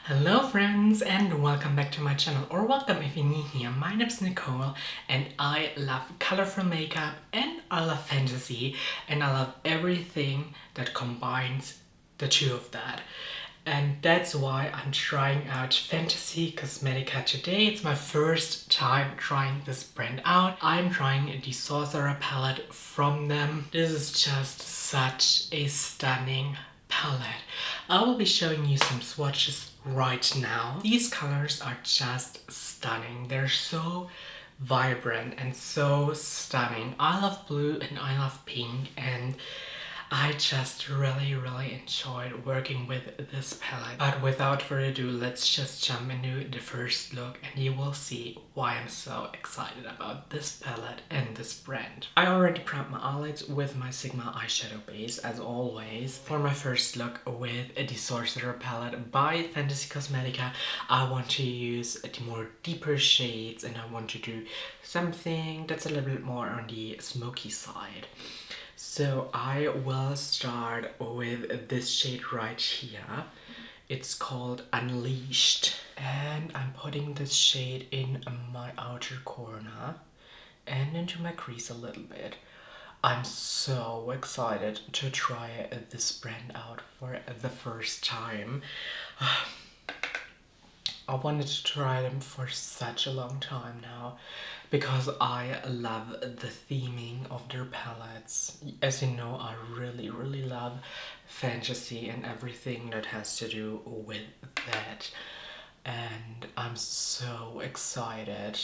Hello friends and welcome back to my channel, or welcome if you're new here. My name's Nicole and I love colorful makeup and I love fantasy and I love everything that combines the two of that. And that's why I'm trying out Fenty Cosmetica today. It's my first time trying this brand out. I'm trying the Sorcerer palette from them. This is just such a stunning palette. I will be showing you some swatches right now. These colors are just stunning. They're so vibrant and so stunning. I love blue and I love pink, and I just really enjoyed working with this palette. But without further ado, let's just jump into the first look and you will see why I'm so excited about this palette and this brand. I already primed my eyelids with my Sigma eyeshadow base as always. For my first look with the Sorcerer palette by Fenty Cosmetica, I want to use the more deeper shades and I want to do something that's a little bit more on the smoky side. So I will start with this shade right here. It's called Unleashed, and I'm putting this shade in my outer corner and into my crease a little bit. I'm so excited to try this brand out for the first time. I wanted to try them for such a long time now because I love the theming of their palettes. As you know, I really love fantasy and everything that has to do with that. And I'm so excited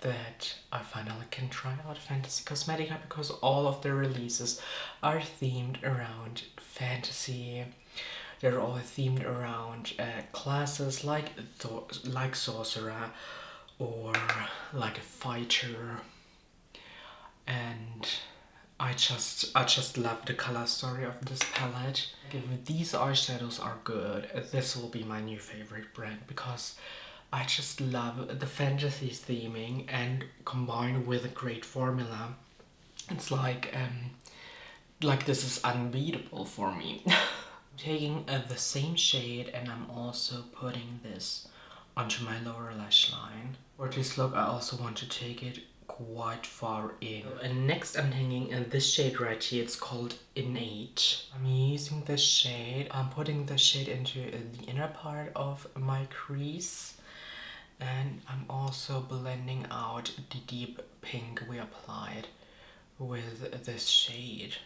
that I finally can try out Fenty Cosmetica because all of their releases are themed around fantasy. They're all themed around classes like Sorcerer or like a fighter, and I just love the color story of this palette. If these eyeshadows are good, this will be my new favorite brand because I just love the fantasy theming and combined with a great formula. It's like this is unbeatable for me. Taking the same shade and I'm also putting this onto my lower lash line. For this look I also want to take it quite far in. And next I'm taking this shade right here. It's called Innate. I'm using this shade. I'm putting this shade into the inner part of my crease. And I'm also blending out the deep pink we applied with this shade.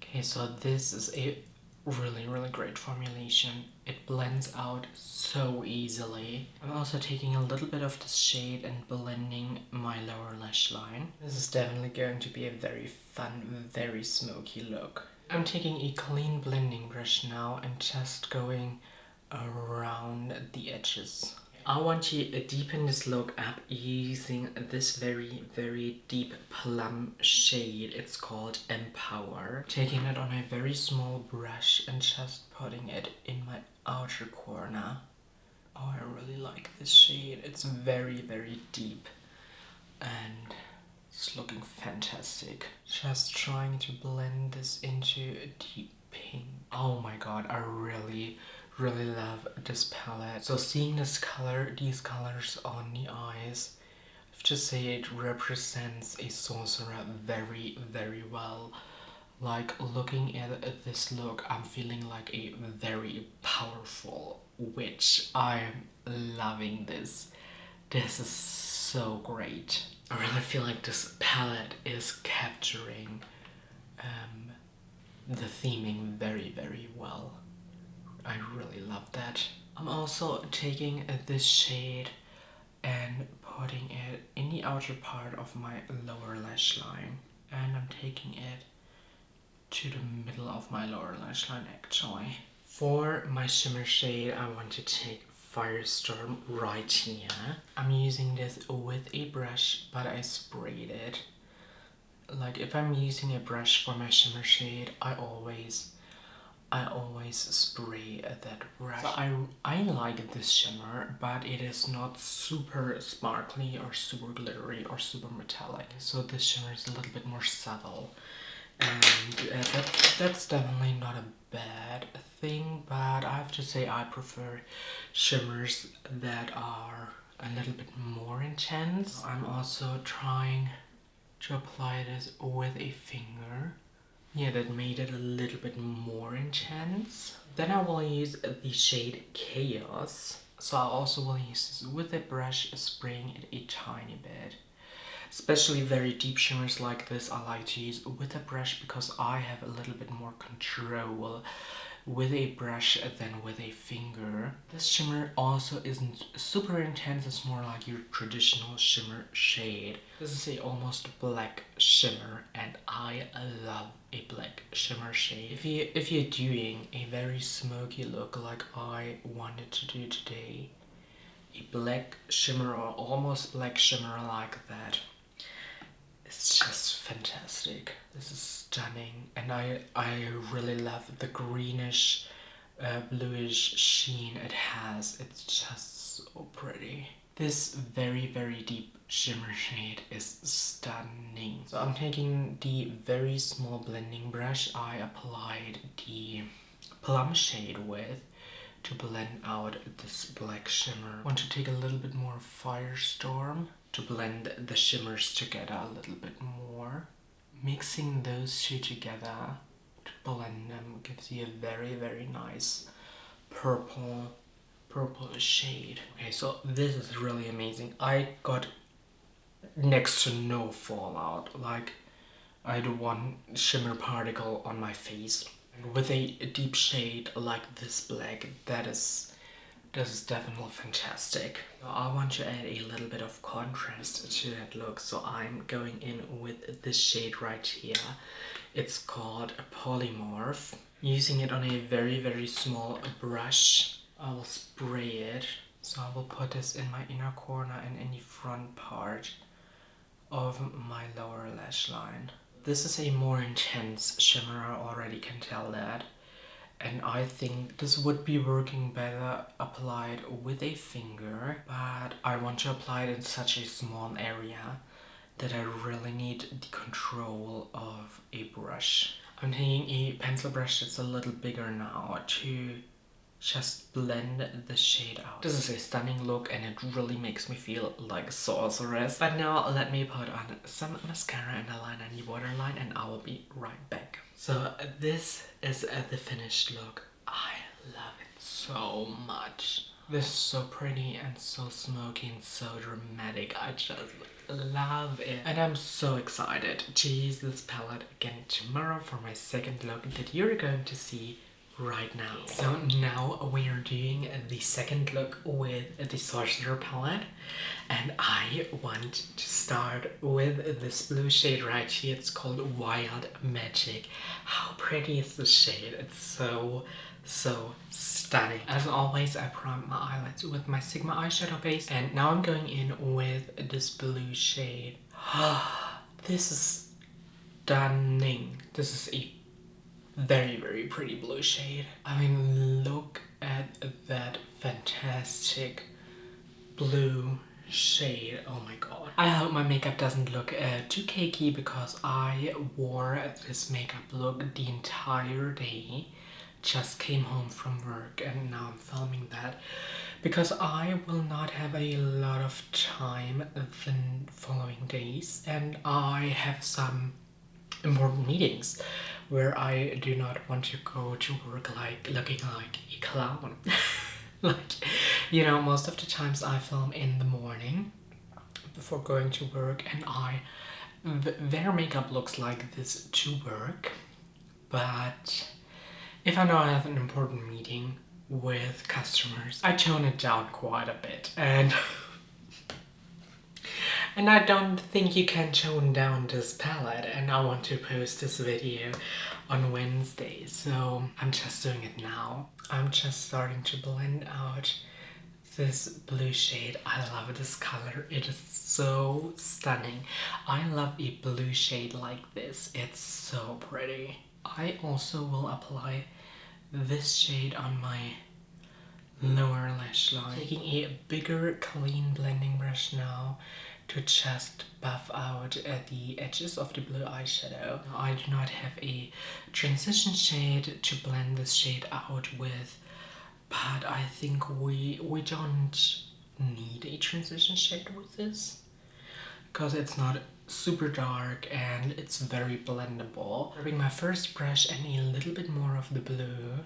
Okay, so this is a really great formulation. It blends out so easily. I'm also taking a little bit of this shade and blending my lower lash line. This is definitely going to be a very fun, very smoky look. I'm taking a clean blending brush now and just going around the edges. I want to deepen this look up using this very deep plum shade. It's called Empower. Taking it on a very small brush and just putting it in my outer corner. Oh, I really like this shade. It's very deep and it's looking fantastic. Just trying to blend this into a deep pink. Oh my god, I really love this palette. So seeing these colors on the eyes, I have to say it represents a sorcerer very well. Like looking at this look, I'm feeling like a very powerful witch. I'm loving this. This is so great. I really feel like this palette is capturing the theming very well. I really love that. I'm also taking this shade and putting it in the outer part of my lower lash line. And I'm taking it to the middle of my lower lash line actually. For my shimmer shade, I want to take Firestorm right here. I'm using this with a brush, but I sprayed it. Like if I'm using a brush for my shimmer shade, I always spray that brush. So I like this shimmer, but it is not super sparkly or super glittery or super metallic. So this shimmer is a little bit more subtle. And that's definitely not a bad thing, but I have to say I prefer shimmers that are a little bit more intense. I'm also trying to apply this with a finger. Yeah, that made it a little bit more intense. Then I will use the shade Chaos. So I also will use this with a brush, spraying it a tiny bit. Especially very deep shimmers like this I like to use with a brush because I have a little bit more control with a brush than with a finger. This shimmer also isn't super intense, it's more like your traditional shimmer shade. This is a almost black shimmer and I love a black shimmer shade. If you're doing a very smoky look like I wanted to do today, a black shimmer or almost black shimmer like that, it's just fantastic. This is stunning, and I really love the greenish bluish sheen it has. It's just so pretty. This very deep shimmer shade is stunning. So I'm taking the very small blending brush I applied the plum shade with to blend out this black shimmer. I want to take a little bit more Firestorm to blend the shimmers together a little bit more. Mixing those two together to blend them gives you a very nice purple shade. Okay, so this is really amazing. I got next to no fallout. Like, I had one shimmer particle on my face. And with a deep shade like this black, this is definitely fantastic. I want to add a little bit of contrast to that look, so I'm going in with this shade right here. It's called a Polymorph. Using it on a very small brush, I will spray it. So I will put this in my inner corner and in the front part of my lower lash line. This is a more intense shimmer, I already can tell that. And I think this would be working better applied with a finger, but I want to apply it in such a small area that I really need the control of a brush. I'm taking a pencil brush that's a little bigger now to just blend the shade out. This is a stunning look and it really makes me feel like Sorcerer. But now let me put on some mascara and a line on the waterline and I will be right back. So this is the finished look. I love it so much. This is so pretty and so smoky and so dramatic. I just love it. And I'm so excited to use this palette again tomorrow for my second look that you're going to see right now. So now we are doing the second look with the Sorcerer palette, and I want to start with this blue shade right here. It's called Wild Magic. How pretty is this shade? It's so stunning. As always, I prime my eyelids with my Sigma eyeshadow base, and now I'm going in with this blue shade. This is stunning. This is a very pretty blue shade. I mean, look at that fantastic blue shade. Oh my god. I hope my makeup doesn't look too cakey because I wore this makeup look the entire day. Just came home from work and now I'm filming that because I will not have a lot of time the following days and I have some important meetings where I do not want to go to work like looking like a clown. Like, you know, most of the times I film in the morning before going to work and I wear makeup looks like this to work, but if I know I have an important meeting with customers, I tone it down quite a bit and and I don't think you can tone down this palette, and I want to post this video on Wednesday, so I'm just doing it now. I'm just starting to blend out this blue shade. I love this color. It is so stunning. I love a blue shade like this. It's so pretty. I also will apply this shade on my lower lash line. Taking a bigger clean blending brush now to just buff out the edges of the blue eyeshadow. I do not have a transition shade to blend this shade out with, but I think we don't need a transition shade with this because it's not super dark and it's very blendable. Grabbing my first brush and a little bit more of the blue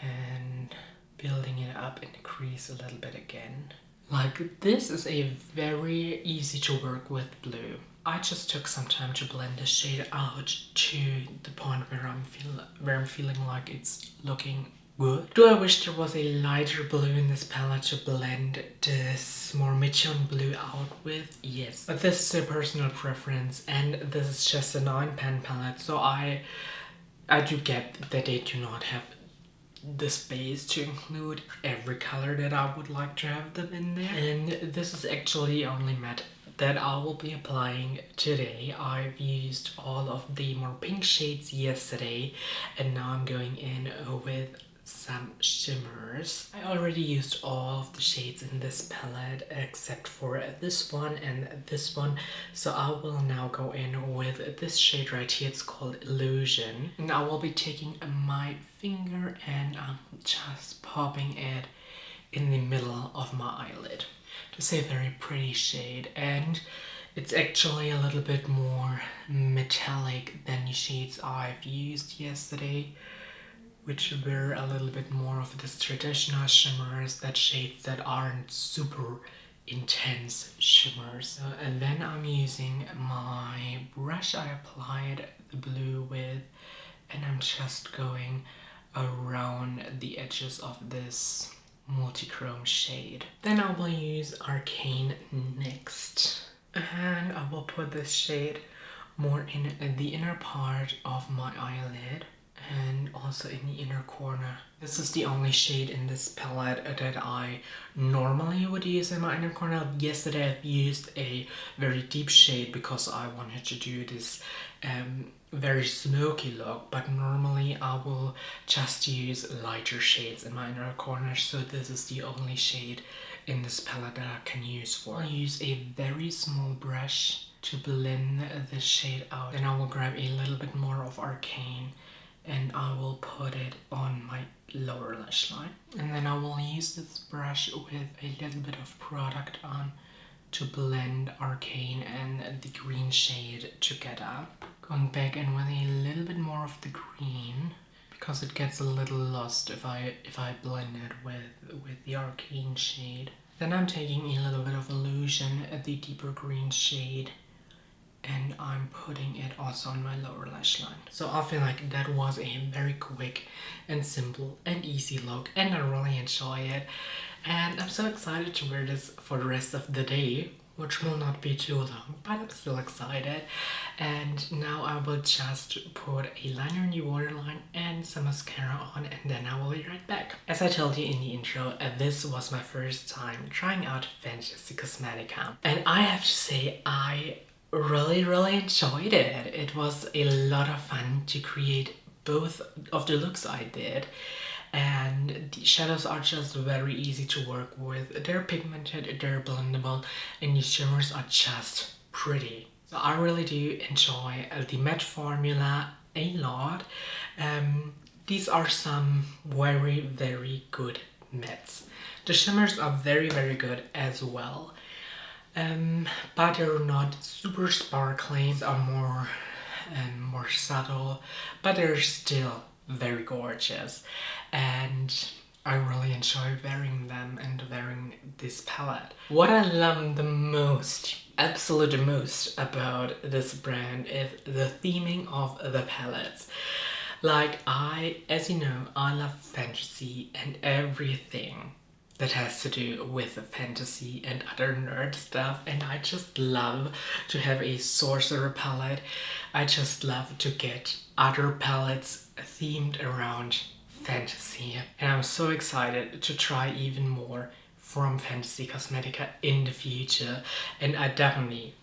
and building it up in the crease a little bit again. Like, this is a very easy to work with blue. I just took some time to blend the shade out to the point where I'm feeling like it's looking good. Do I wish there was a lighter blue in this palette to blend this more mid-tone blue out with? Yes. But this is a personal preference and this is just a 9-pan palette, so I do get that they do not have the space to include every color that I would like to have them in there. And this is actually the only matte that I will be applying today. I've used all of the more pink shades yesterday and now I'm going in with some shimmers. I already used all of the shades in this palette except for this one and this one, so I will now go in with this shade right here. It's called Illusion, and I will be taking my finger and I'm just popping it in the middle of my eyelid. It's a very pretty shade and it's actually a little bit more metallic than the shades I've used yesterday, which were a little bit more of this traditional shimmers, that shades that aren't super intense shimmers. And then I'm using my brush I applied the blue with, and I'm just going around the edges of this multi-chrome shade. Then I will use Arcane next, and I will put this shade more in the inner part of my eyelid and also in the inner corner. This is the only shade in this palette that I normally would use in my inner corner. Yesterday I used a very deep shade because I wanted to do this very smoky look, but normally I will just use lighter shades in my inner corner, so this is the only shade in this palette that I can use for. I'll use a very small brush to blend this shade out, and I will grab a little bit more of Arcane and I will put it on my lower lash line. And then I will use this brush with a little bit of product on to blend Arcane and the green shade together. Going back in with a little bit more of the green because it gets a little lost if I blend it with the Arcane shade. Then I'm taking a little bit of Illusion, the deeper green shade, and I'm putting it also on my lower lash line. So I feel like that was a very quick and simple and easy look, and I really enjoy it. And I'm so excited to wear this for the rest of the day, which will not be too long, but I'm still excited. And now I will just put a liner in the waterline and some mascara on, and then I will be right back. As I told you in the intro, this was my first time trying out Fenty Cosmetica, and I have to say I really enjoyed it. It was a lot of fun to create both of the looks I did, and the shadows are just very easy to work with. They're pigmented, they're blendable, and the shimmers are just pretty. So I really do enjoy the matte formula a lot. These are some very good mattes. The shimmers are very good as well. But they're not super sparkling, are more subtle, but they're still very gorgeous, and I really enjoy wearing them and wearing this palette. What I love the most, absolutely most about this brand is the theming of the palettes. Like, as you know, I love fantasy and everything that has to do with fantasy and other nerd stuff, and I just love to have a Sorcerer palette. I just love to get other palettes themed around fantasy, and I'm so excited to try even more from Fenty Cosmetica in the future, and I definitely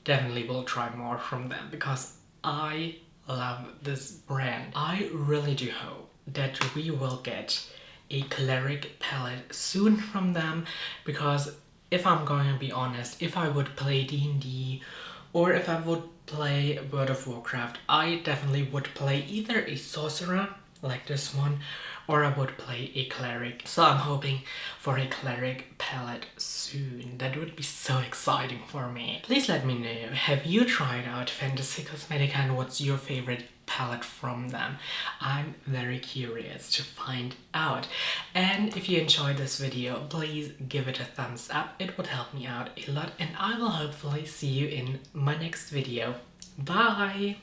will try more from them because I love this brand. I really do hope that we will get a cleric palette soon from them, because if I'm going to be honest, if I would play D&D or if I would play World of Warcraft, I definitely would play either a sorcerer like this one, or I would play a cleric. So I'm hoping for a cleric palette soon. That would be so exciting for me. Please let me know, have you tried out Fenty Cosmetica and what's your favorite palette from them? I'm very curious to find out. And if you enjoyed this video, please give it a thumbs up. It would help me out a lot, and I will hopefully see you in my next video. Bye!